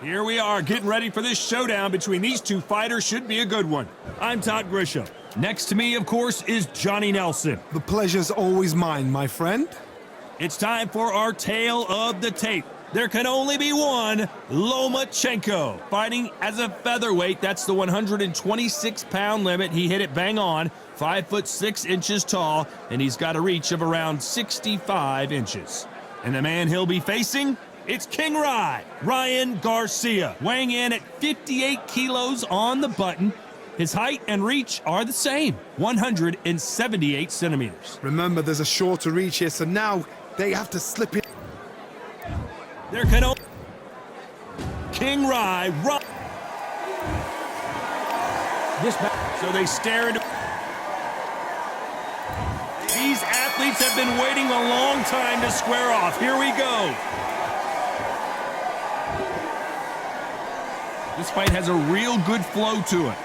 Here we are, getting ready for this showdown between these two fighters. Should be a good one. I'm Todd Grisham. Next to me, of course, is Johnny Nelson. The pleasure's always mine, my friend. It's time for our tale of the tape. There can only be one, Lomachenko, fighting as a featherweight. That's the 126-pound limit. He hit it bang on, 5'6" tall, and he's got a reach of around 65 inches. And the man he'll be facing, it's King Rye, Ryan Garcia, weighing in at 58 kilos on the button. His height and reach are the same, 178 centimeters. Remember, there's a shorter reach here, so now they have to slip it. There can only King Rye. So they stare into. These athletes have been waiting a long time to square off. Here we go. This fight has a real good flow to it.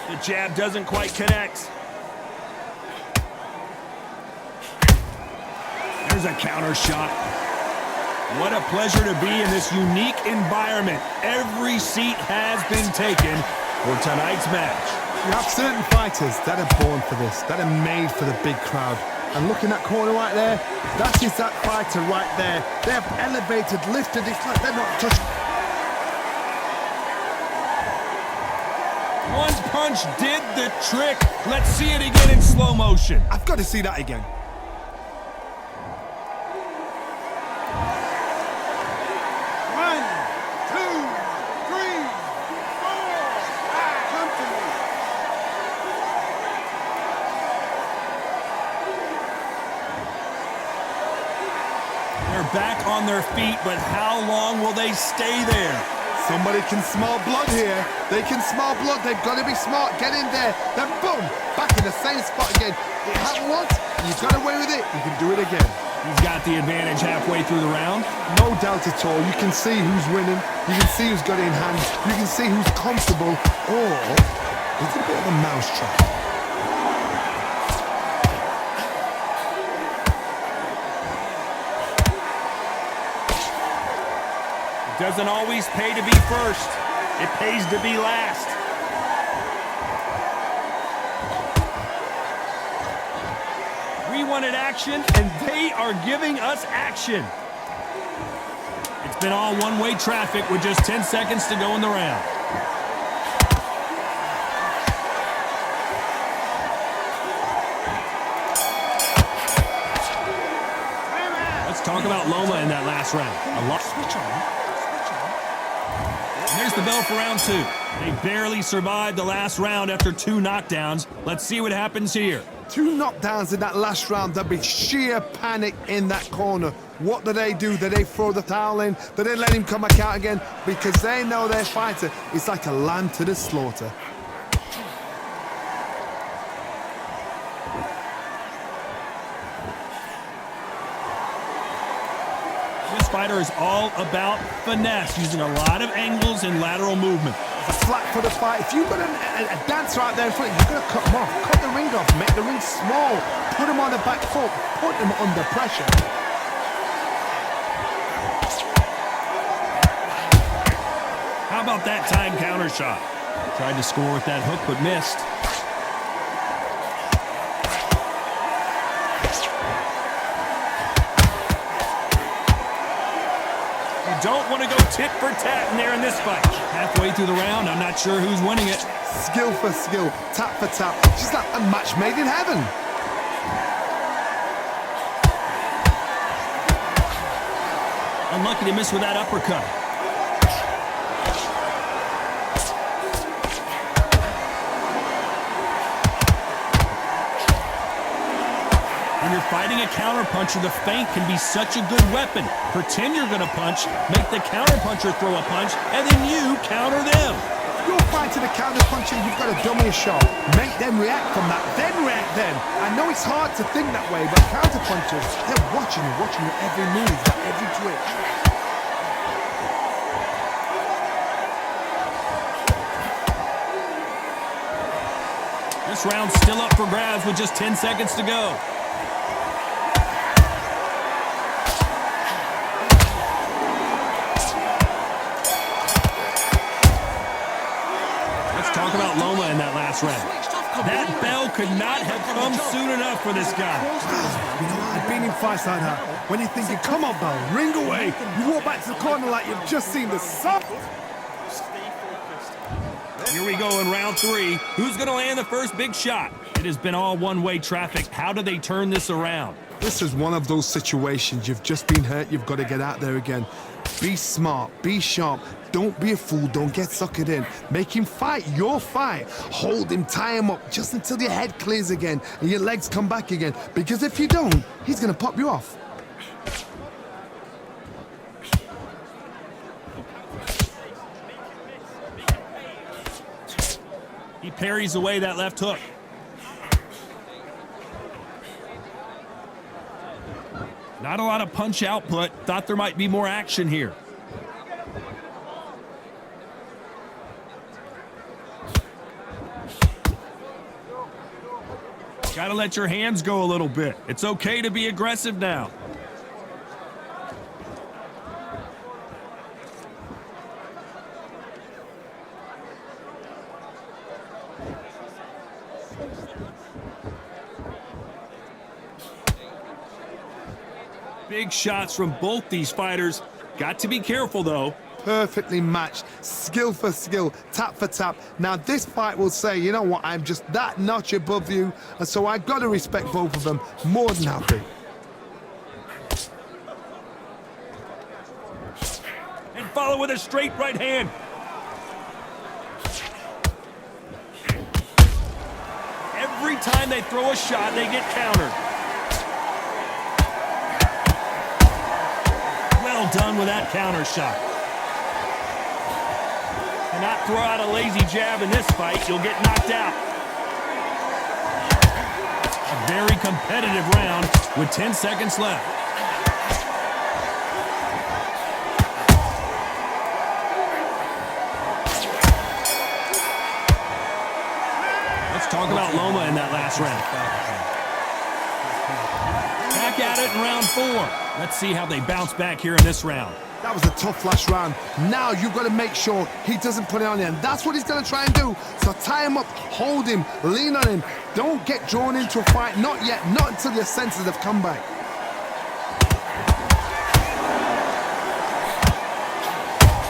The jab doesn't quite connect. There's a counter shot. What a pleasure to be in this unique environment. Every seat has been taken for tonight's match. You have certain fighters that are born for this, that are made for the big crowd. And look in that corner right there, that is that fighter right there. They have elevated, lifted, it's like they're not touching. One punch did the trick. Let's see it again in slow motion. I've got to see that again. One, two, three, four, five. Come to me. They're back on their feet, but how long will they stay there? Somebody can smell blood here. They can smell blood. They've got to be smart. Get in there. Then boom, back in the same spot again. It happened once. You got away with it. You can do it again. He's got the advantage halfway through the round. No doubt at all. You can see who's winning. You can see who's got it in hand. You can see who's comfortable. Or it's a bit of a mousetrap. Doesn't always pay to be first. It pays to be last. We wanted action, and they are giving us action. It's been all one-way traffic with just 10 seconds to go in the round. Let's talk about Loma in that last round. A lot. Switch on. There's the bell for round two. They barely survived the last round after 2 knockdowns. Let's see what happens here. 2 knockdowns in that last round. There'll be sheer panic in that corner. What do? Do they throw the towel in? Do they let him come back out again? Because they know their fighter is like a lamb to the slaughter. This fighter is all about finesse, using a lot of angles and lateral movement. It's a flat footed fight. If you've got a dancer out there in front, you've got to cut him off. Cut the ring off, make the ring small. Put him on the back foot. Put him under pressure. How about that time counter shot? Tried to score with that hook, but missed. Don't want to go tit for tat in there in this fight. Halfway through the round, I'm not sure who's winning it. Skill for skill, tap for tap. Just like a match made in heaven. Unlucky to miss with that uppercut. When you're fighting a counterpuncher, the feint can be such a good weapon. Pretend you're going to punch, make the counterpuncher throw a punch, and then you counter them. You're fighting a counterpuncher, you've got to dummy a shot. Make them react from that, then react then. I know it's hard to think that way, but counterpunchers, they're watching you every move, every twitch. This This round's still up for grabs with just 10 seconds to go. Let's talk about Loma in that last round. That bell could not have come soon enough for this guy. You know, I've been in fights like that. When you're thinking, come on, Bell, ring away. You walk back to the corner like you've just seen the sun. Here we go in round 3. Who's going to land the first big shot? It has been all one-way traffic. How do they turn this around? This is one of those situations. You've just been hurt. You've got to get out there again. Be smart. Be sharp. Don't be a fool. Don't get suckered in. Make him fight your fight. Hold him. Tie him up just until your head clears again and your legs come back again. Because if you don't, he's going to pop you off. He parries away that left hook. Not a lot of punch output. Thought there might be more action here. Gotta let your hands go a little bit. It's okay to be aggressive now. Big shots from both these fighters. Got to be careful, though. Perfectly matched, skill for skill, tap for tap. Now this fight will say, you know what, I'm just that notch above you, and so I've got to respect both of them more than happy. And follow with a straight right hand. Every time they throw a shot, they get countered. Well done with that counter shot. Cannot throw out a lazy jab in this fight. You'll get knocked out. A very competitive round with 10 seconds left. Let's talk about Loma in that last round. Back at it in round 4. Let's see how they bounce back here in this round. That was a tough last round. Now you've got to make sure he doesn't put it on you, and that's what he's going to try and do. So tie him up, hold him, lean on him. Don't get drawn into a fight. Not yet. Not until your senses have come back.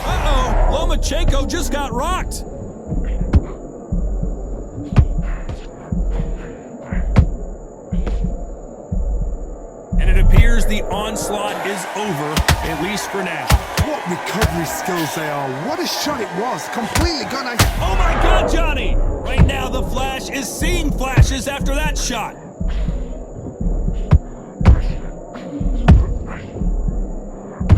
Uh-oh. Lomachenko just got rocked. The onslaught is over, at least for now. What recovery skills they are. What a shot it was. Completely gone. Oh my God, Johnny! Right now, the Flash is seeing flashes after that shot.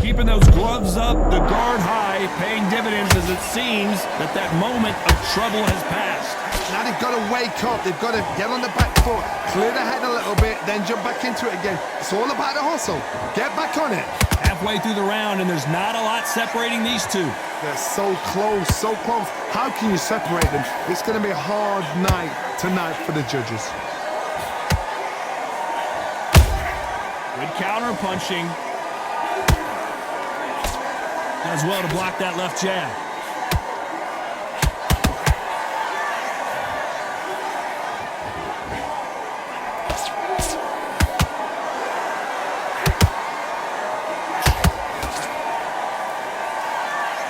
Keeping those gloves up, the guard high, paying dividends as it seems that moment of trouble has passed. Now they've got to wake up. They've got to get on the back foot, clear the head a little bit, then jump back into it again. It's all about the hustle. Get back on it. Halfway through the round, and there's not a lot separating these two. They're so close, so close. How can you separate them? It's going to be a hard night tonight for the judges. Good counter punching. Does well to block that left jab.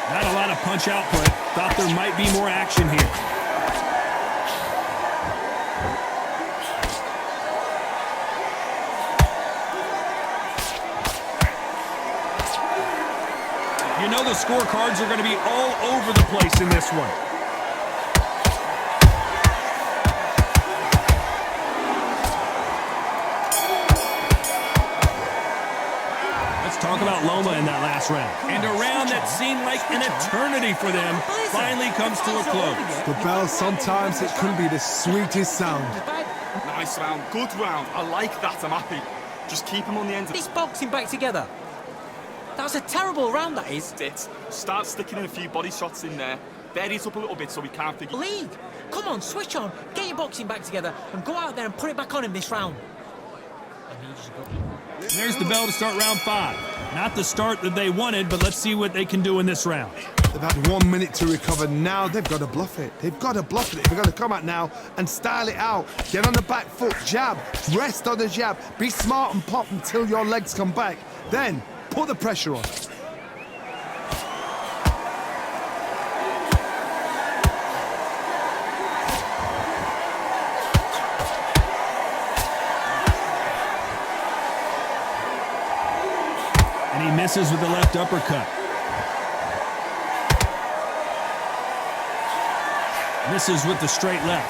Not a lot of punch output. Thought there might be more action here. You know the scorecards are going to be all over the place in this one. Let's talk about Loma in that last round. And a round that seemed like an eternity for them finally comes to a close. The bell, sometimes it can be the sweetest sound. Nice round, good round. I like that, I'm happy. Just keep him on the end of This boxing back together. That was a terrible round, that is. it. Start sticking in a few body shots in there. bury it up a little bit so we can't figure... Lead! Come on, switch on, get your boxing back together, and go out there and put it back on him this round. There's the bell to start round 5. Not the start that they wanted, but let's see what they can do in this round. They've had 1 minute to recover. Now they've got to bluff it. They've got to bluff it. They've got to come out now and style it out. Get on the back foot, jab, rest on the jab. Be smart and pop until your legs come back. Then put the pressure on. And he misses with the left uppercut. Misses with the straight left.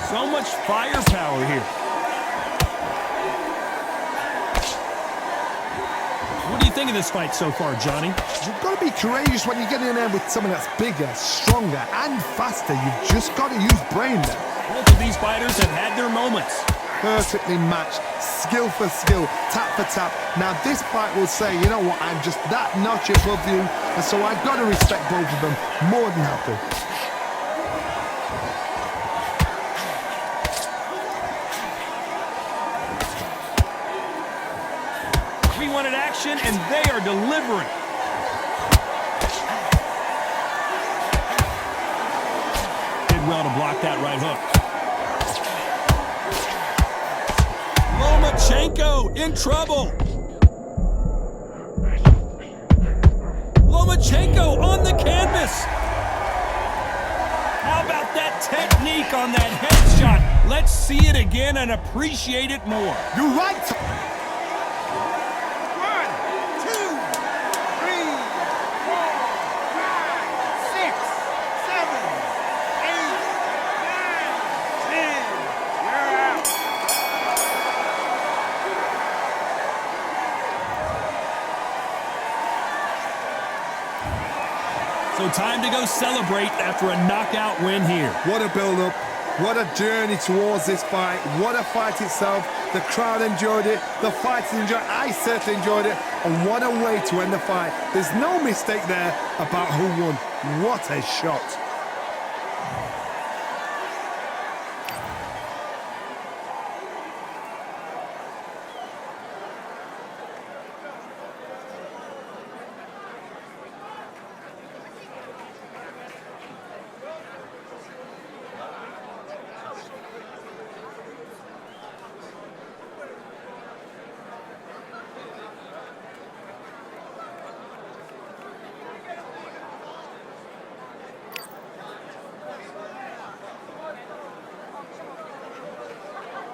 So much firepower here. What do you think of this fight so far, Johnny? You've got to be courageous when you get in there with someone that's bigger, stronger, and faster. You've just got to use brain there. Both of these fighters have had their moments. Perfectly matched, skill for skill, tap for tap. Now this fight will say, you know what, I'm just that notch above you, and so I've got to respect both of them more than happy. We wanted action, and they are delivering. Did well to block that right hook. Lomachenko in trouble. Lomachenko on the canvas. How about that technique on that headshot? Let's see it again and appreciate it more. You're right. 1, 2, 3, 4, 5, 6, 7, 8, 9, 10. You're out. So time to go celebrate after a knockout win here. What a build-up. What a journey towards this fight. What a fight itself. The crowd enjoyed it. The fighters enjoyed it. I certainly enjoyed it. And what a way to end the fight. There's no mistake there about who won. What a shot.